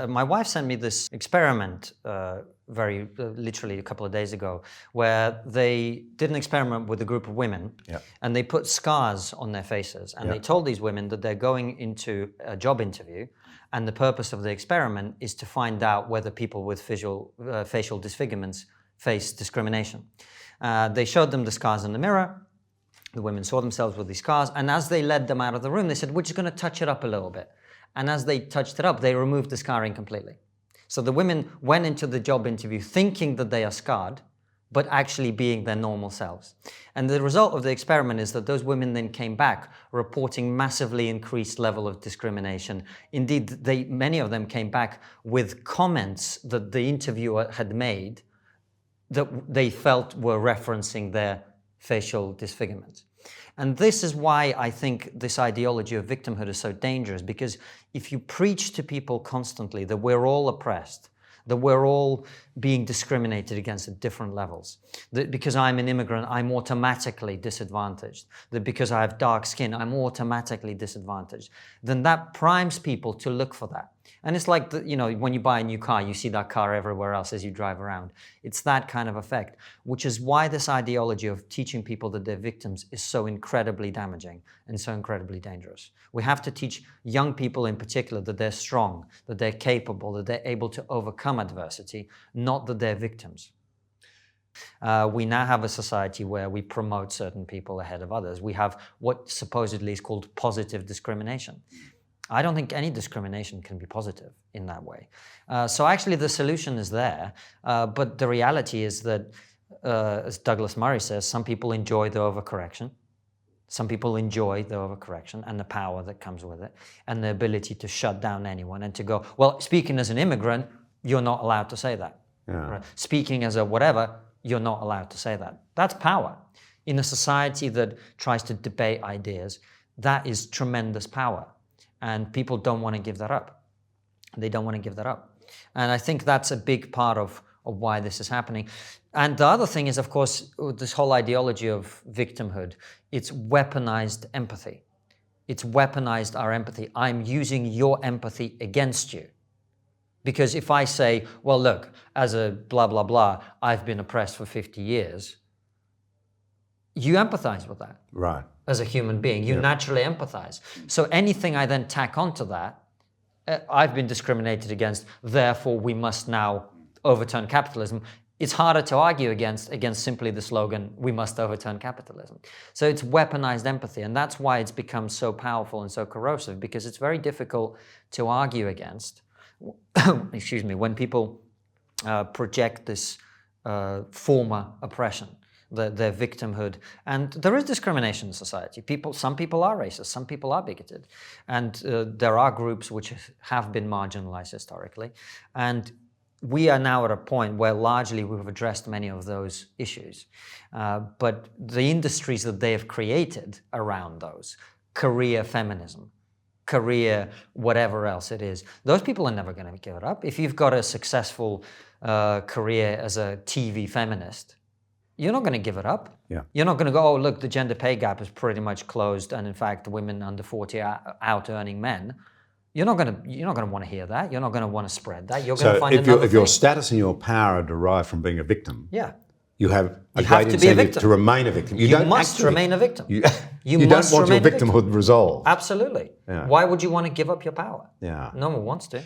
My wife sent me this experiment literally a couple of days ago, where they did an experiment with a group of women. Yep. And they put scars on their faces, and they told these women that they're going into a job interview, and the purpose of the experiment is to find out whether people with facial disfigurements face discrimination. They showed them the scars in the mirror. The women saw themselves with these scars, and as they led them out of the room, they said, "We're just going to touch it up a little bit." And as they touched it up, they removed the scarring completely. So the women went into the job interview thinking that they are scarred, but actually being their normal selves. And the result of the experiment is that those women then came back reporting massively increased level of discrimination. Indeed, many of them came back with comments that the interviewer had made that they felt were referencing their facial disfigurements. And this is why I think this ideology of victimhood is so dangerous, because if you preach to people constantly that we're all oppressed, that we're all being discriminated against at different levels, that because I'm an immigrant, I'm automatically disadvantaged, that because I have dark skin, I'm automatically disadvantaged, then that primes people to look for that. And it's like, when you buy a new car, you see that car everywhere else as you drive around. It's that kind of effect, which is why this ideology of teaching people that they're victims is so incredibly damaging and so incredibly dangerous. We have to teach young people in particular that they're strong, that they're capable, that they're able to overcome adversity, not that they're victims. We now have a society where we promote certain people ahead of others. We have what supposedly is called positive discrimination. I don't think any discrimination can be positive in that way. So actually the solution is there, but the reality is that, as Douglas Murray says, some people enjoy the overcorrection. Some people enjoy the overcorrection and the power that comes with it, and the ability to shut down anyone and to go, well, speaking as an immigrant, you're not allowed to say that. Yeah. Right? Speaking as a whatever, you're not allowed to say that. That's power. In a society that tries to debate ideas, that is tremendous power. And people don't want to give that up. They don't want to give that up. And I think that's a big part of why this is happening. And the other thing is, of course, this whole ideology of victimhood. It's weaponized empathy. It's weaponized our empathy. I'm using your empathy against you. Because if I say, well, look, as a blah, blah, blah, I've been oppressed for 50 years, you empathize with that. Right. As a human being, you naturally empathize. So anything I then tack onto that, I've been discriminated against, therefore we must now overturn capitalism. It's harder to argue against simply the slogan, we must overturn capitalism. So it's weaponized empathy, and that's why it's become so powerful and so corrosive, because it's very difficult to argue against, excuse me, when people project this former oppression. Their victimhood. And there is discrimination in society. Some people are racist, some people are bigoted. And there are groups which have been marginalized historically. And we are now at a point where largely we've addressed many of those issues. But the industries that they have created around those, career feminism, career whatever else it is, those people are never going to give it up. If you've got a successful career as a TV feminist, you're not going to give it up. Yeah. You're not going to go, oh, look, the gender pay gap is pretty much closed, and in fact, women under 40 are out earning men. You're not going to want to hear that. You're not going to want to spread that. You're going to find another thing. If your status and your power are derived from being a victim, you have a great to be a incentive victim. to remain a victim. You don't remain a victim. You don't want your victimhood resolved. Absolutely. Yeah. Why would you want to give up your power? Yeah. No one wants to.